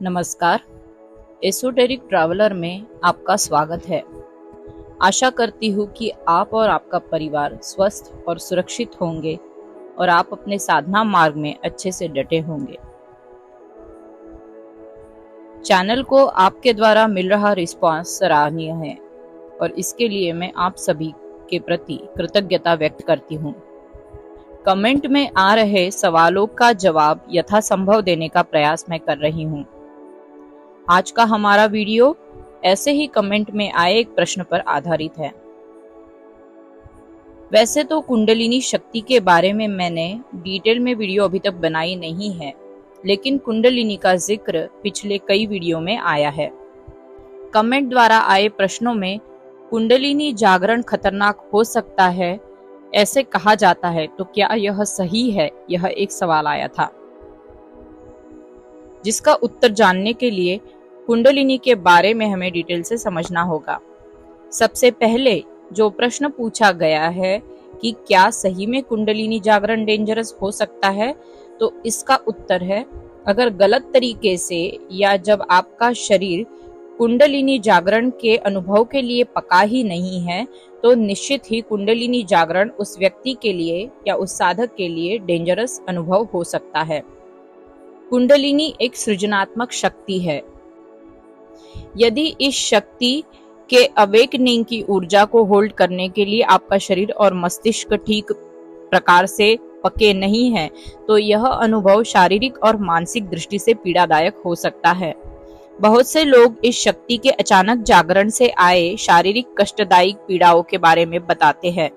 नमस्कार। Esoteric traveller में आपका स्वागत है। आशा करती हूँ कि आप और आपका परिवार स्वस्थ और सुरक्षित होंगे और आप अपने साधना मार्ग में अच्छे से डटे होंगे। चैनल को आपके द्वारा मिल रहा रिस्पांस सराहनीय है और इसके लिए मैं आप सभी के प्रति कृतज्ञता व्यक्त करती हूँ। कमेंट में आ रहे सवालों का जवाब यथासंभव देने का प्रयास मैं कर रही हूँ। आज का हमारा वीडियो ऐसे ही कमेंट में आए एक प्रश्न पर आधारित है। वैसे तो कुंडलिनी शक्ति के बारे में मैंने डिटेल में वीडियो अभी तक बनाई नहीं है, लेकिन कुंडलिनी का जिक्र पिछले कई वीडियो में आया है। कमेंट द्वारा आए प्रश्नों में कुंडलिनी जागरण खतरनाक हो सकता है ऐसे कहा जाता है, तो क्या यह सही है? यह एक सवाल आया था, जिसका उत्तर जानने के लिए कुंडलिनी के बारे में हमें डिटेल से समझना होगा। सबसे पहले जो प्रश्न पूछा गया है कि क्या सही में कुंडलिनी जागरण डेंजरस हो सकता है, तो इसका उत्तर है अगर गलत तरीके से या जब आपका शरीर कुंडलिनी जागरण के अनुभव के लिए पका ही नहीं है, तो निश्चित ही कुंडलिनी जागरण उस व्यक्ति के लिए या उस साधक के लिए डेंजरस अनुभव हो सकता है। कुंडलिनी एक सृजनात्मक शक्ति है। यदि इस शक्ति के अवेकनिंग की ऊर्जा को होल्ड करने के लिए आपका शरीर और मस्तिष्क ठीक प्रकार से पके नहीं है, तो यह अनुभव शारीरिक और मानसिक दृष्टि से पीड़ादायक हो सकता है। बहुत से लोग इस शक्ति के अचानक जागरण से आए शारीरिक कष्टदायक पीड़ाओं के बारे में बताते हैं।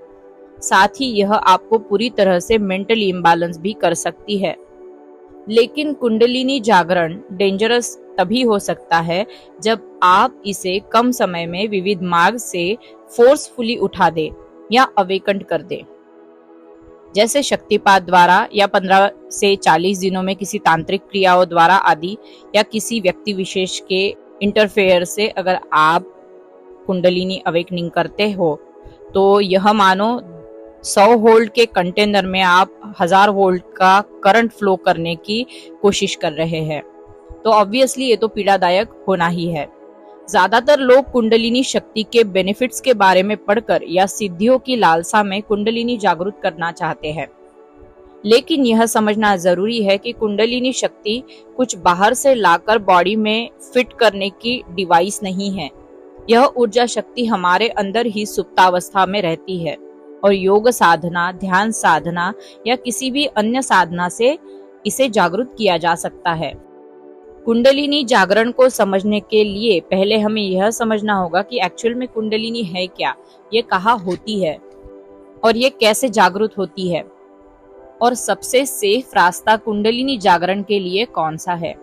साथ ही यह आपको पूरी तरह से मेंटली इम्बैलेंस भी कर सकती है। लेकिन कुंडलिनी जागरण डेंजरस तभी हो सकता है जब आप इसे कम समय में विविध मार्ग से फोर्सफुली उठा दे या अवेकन कर दे, जैसे शक्तिपात द्वारा या 15 से 40 दिनों में किसी तांत्रिक क्रियाओं द्वारा आदि, या किसी व्यक्ति विशेष के इंटरफेयर से। अगर आप कुंडलिनी अवेकनिंग करते हो तो यह मानो 100 वोल्ट के कंटेनर में आप 1000 वोल्ट का करंट फ्लो करने की कोशिश कर रहे हैं, तो ऑब्वियसली ये तो पीड़ादायक होना ही है। ज्यादातर लोग कुंडलिनी शक्ति के बेनिफिट्स के बारे में पढ़कर या सिद्धियों की लालसा में कुंडलिनी जागृत करना चाहते हैं, लेकिन यह समझना जरूरी है कि कुंडलिनी शक्ति कुछ बाहर से लाकर बॉडी में फिट करने की डिवाइस नहीं है। यह ऊर्जा शक्ति हमारे अंदर ही सुप्तावस्था में रहती है और योग साधना, ध्यान साधना या किसी भी अन्य साधना से इसे जागृत किया जा सकता है। कुंडलिनी जागरण को समझने के लिए पहले हमें यह समझना होगा कि एक्चुअल में कुंडलिनी है क्या, ये कहाँ होती है और ये कैसे जागृत होती है, और सबसे सेफ रास्ता कुंडलिनी जागरण के लिए कौन सा है।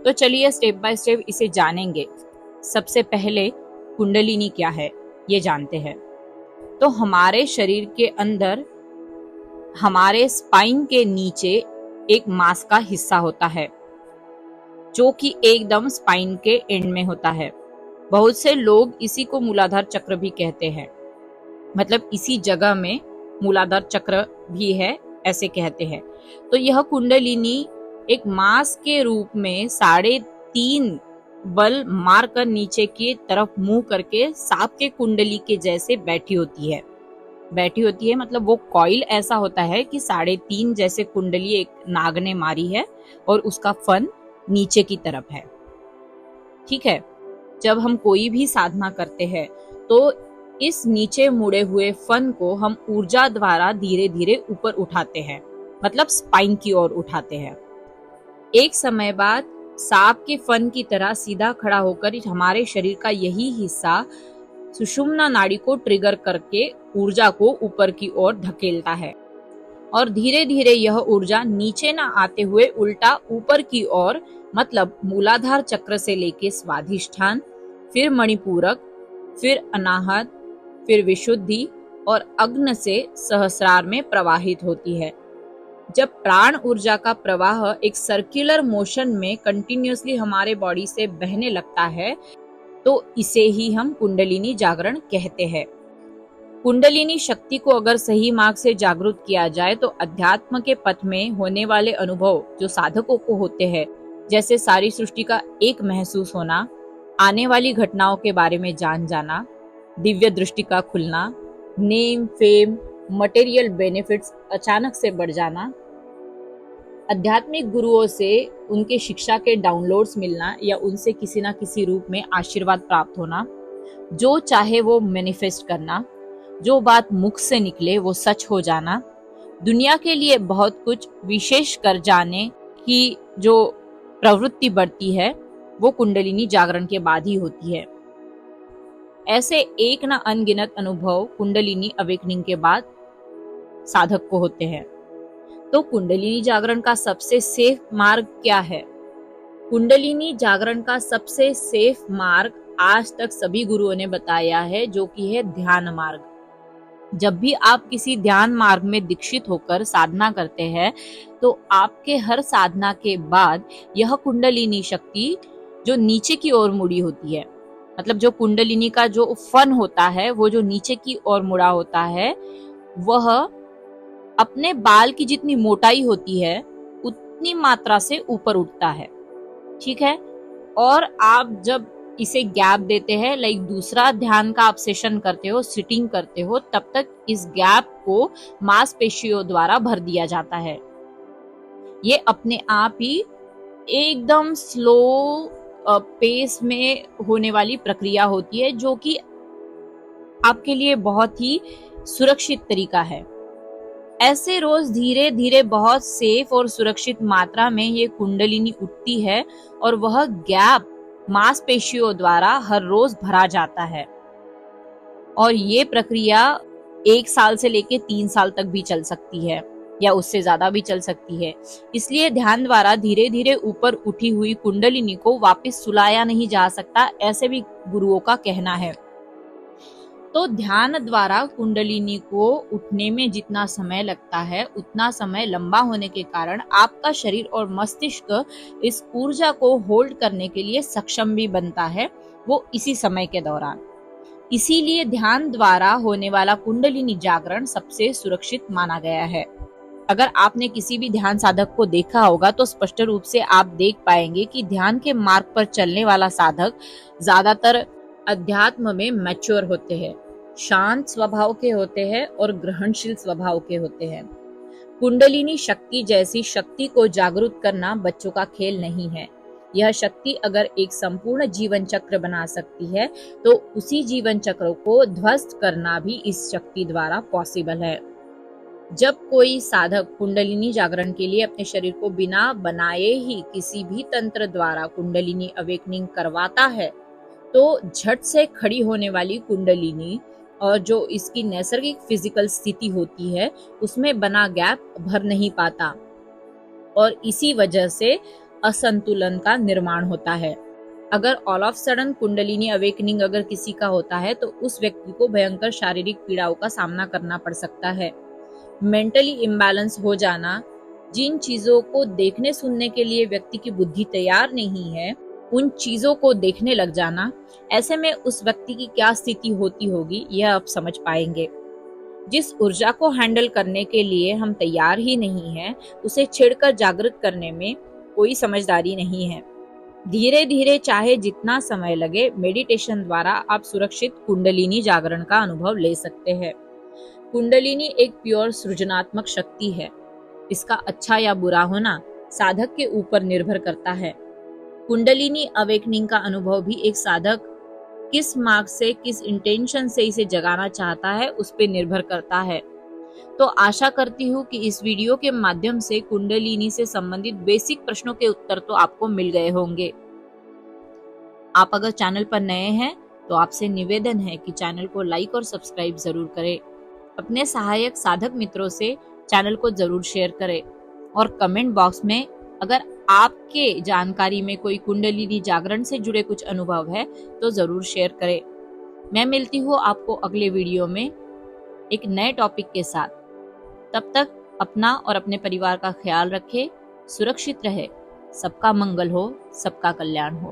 तो चलिए स्टेप बाय स्टेप इसे जानेंगे। सबसे पहले कुंडलिनी क्या है ये जानते हैं। तो हमारे शरीर के अंदर हमारे स्पाइन के नीचे एक मांस का हिस्सा होता है, जो कि एकदम स्पाइन के एंड में होता है। बहुत से लोग इसी को मूलाधार चक्र भी कहते हैं, मतलब इसी जगह में मूलाधार चक्र भी है ऐसे कहते हैं। तो यह कुंडलिनी एक मांस के रूप में 3.5 बल मारकर नीचे की तरफ मुंह करके सांप के कुंडली के जैसे बैठी होती है। मतलब वो कॉइल ऐसा होता है कि 3.5 जैसे कुंडली एक नाग ने मारी है और उसका फन नीचे की तरफ है। ठीक है, जब हम कोई भी साधना करते हैं तो इस नीचे मुड़े हुए फन को हम ऊर्जा द्वारा धीरे धीरे ऊपर उठाते हैं, मतलब स्पाइन की ओर उठाते हैं। एक समय बाद सांप के फन की तरह सीधा खड़ा होकर हमारे शरीर का यही हिस्सा सुषुम्ना नाड़ी को ट्रिगर करके ऊर्जा को ऊपर की ओर धकेलता है और धीरे धीरे यह ऊर्जा नीचे ना आते हुए उल्टा ऊपर की ओर, मतलब मूलाधार चक्र से लेके स्वाधिष्ठान, फिर मणिपूरक, फिर अनाहत, फिर विशुद्धि और अग्न से सहस्रार में प्रवाहित होती है। जब प्राण ऊर्जा का प्रवाह एक सर्कुलर मोशन में कंटिन्यूअसली हमारे बॉडी से बहने लगता है, तो इसे ही हम कुंडलिनी जागरण कहते हैं। कुंडलिनी शक्ति को अगर सही मार्ग से जागृत किया जाए तो अध्यात्म के पथ में होने वाले अनुभव जो साधकों को होते हैं जैसे सारी सृष्टि का एक महसूस होना, आने वाली घटनाओं के बारे में जान जाना, दिव्य दृष्टि का खुलना, नेम, फेम, मटेरियल बेनिफिट्स अचानक से बढ़ जाना, आध्यात्मिक गुरुओं से उनके शिक्षा के डाउनलोड्स मिलना या उनसे किसी ना किसी रूप में आशीर्वाद प्राप्त होना, जो चाहे वो मैनिफेस्ट करना, जो बात मुख से निकले वो सच हो जाना, दुनिया के लिए बहुत कुछ विशेष कर जाने की जो प्रवृत्ति बढ़ती है वो कुंडलिनी जागरण के बाद ही होती है। ऐसे एक ना अनगिनत अनुभव कुंडलिनी अवेकनिंग के बाद साधक को होते हैं। तो कुंडलिनी जागरण का सबसे सेफ मार्ग क्या है? कुंडलिनी जागरण का सबसे सेफ मार्ग आज तक सभी गुरुओं ने बताया है, जो कि है ध्यान मार्ग। जब भी आप किसी ध्यान मार्ग में दीक्षित होकर साधना करते हैं तो आपके हर साधना के बाद यह कुंडलिनी शक्ति जो नीचे की ओर मुड़ी होती है, मतलब जो कुंडलिनी का जो फन होता है वो जो नीचे की ओर मुड़ा होता है, वह अपने बाल की जितनी मोटाई होती है उतनी मात्रा से ऊपर उठता है। ठीक है। और आप जब इसे गैप देते हैं, लाइक दूसरा ध्यान का आप सेशन करते हो, सिटिंग करते हो, तब तक इस गैप को मांसपेशियों द्वारा भर दिया जाता है। ये अपने आप ही एकदम स्लो पेस में होने वाली प्रक्रिया होती है, जो कि आपके लिए बहुत ही सुरक्षित तरीका है। ऐसे रोज धीरे धीरे बहुत सेफ और सुरक्षित मात्रा में ये कुंडलिनी उठती है और वह गैप मांसपेशियों द्वारा हर रोज भरा जाता है। और ये प्रक्रिया 1 साल से लेके 3 साल तक भी चल सकती है या उससे ज्यादा भी चल सकती है। इसलिए ध्यान द्वारा धीरे धीरे ऊपर उठी हुई कुंडलिनी को वापस सुलाया नहीं जा सकता, ऐसे भी गुरुओं का कहना है। तो ध्यान द्वारा कुंडलिनी को उठने में जितना समय लगता है उतना समय लंबा होने के कारण आपका शरीर और मस्तिष्क इस ऊर्जा को होल्ड करने के लिए सक्षम भी बनता है, वो इसी समय के दौरान। इसीलिए ध्यान द्वारा होने वाला कुंडलिनी जागरण सबसे सुरक्षित माना गया है। अगर आपने किसी भी ध्यान साधक को देखा होगा तो स्पष्ट रूप से आप देख पाएंगे कि ध्यान के मार्ग पर चलने वाला साधक ज्यादातर अध्यात्म में मैच्योर होते हैं, शांत स्वभाव के होते हैं और ग्रहणशील स्वभाव के होते हैं। कुंडलिनी शक्ति जैसी शक्ति को जागरूक करना बच्चों का खेल नहीं है। यह शक्ति अगर एक संपूर्ण जीवन चक्र बना सकती है तो उसी जीवन चक्र को ध्वस्त करना भी इस शक्ति द्वारा पॉसिबल है। जब कोई साधक कुंडलिनी जागरण के लिए अपने शरीर को बिना बनाए ही किसी भी तंत्र द्वारा कुंडलिनी अवेकनिंग करवाता है तो झट से खड़ी होने वाली कुंडलिनी और जो इसकी नैसर्गिक फिजिकल स्थिति होती है उसमें बना गैप भर नहीं पाता और इसी वजह से असंतुलन का निर्माण होता है। अगर all of sudden kundalini awakening अगर किसी का होता है तो उस व्यक्ति को भयंकर शारीरिक पीड़ाओं का सामना करना पड़ सकता है। मेंटली इम्बैलेंस हो जाना, जिन चीजों को देखने सुनने के लिए व्यक्ति की बुद्धि तैयार नहीं है उन चीजों को देखने लग जाना, ऐसे में उस व्यक्ति की क्या स्थिति होती होगी यह आप समझ पाएंगे। जिस ऊर्जा को हैंडल करने के लिए हम तैयार ही नहीं है उसे छेड़कर जागृत करने में कोई समझदारी नहीं है। धीरे धीरे चाहे जितना समय लगे, मेडिटेशन द्वारा आप सुरक्षित कुंडलिनी जागरण का अनुभव ले सकते हैं। कुंडलिनी एक प्योर सृजनात्मक शक्ति है। इसका अच्छा या बुरा होना साधक के ऊपर निर्भर करता है। कुंडलिनी अवेकनिंग का अनुभव भी एक साधक किस मार्ग से, किस इंटेंशन से इसे जगाना चाहता है उस पर निर्भर करता है। तो आशा करती हूँ कि इस वीडियो के माध्यम से कुंडलिनी से संबंधित बेसिक प्रश्नों के उत्तर तो आपको मिल गए होंगे। आप अगर चैनल पर नए हैं तो आपसे निवेदन है कि चैनल को लाइक और सब्सक्राइब जरूर करें। अपने सहायक साधक मित्रों से चैनल को जरूर शेयर करें और कमेंट बॉक्स में अगर आपके जानकारी में कोई कुंडलिनी जागरण से जुड़े कुछ अनुभव है तो जरूर शेयर करें। मैं मिलती हूँ आपको अगले वीडियो में एक नए टॉपिक के साथ। तब तक अपना और अपने परिवार का ख्याल रखें, सुरक्षित रहे। सबका मंगल हो, सबका कल्याण हो।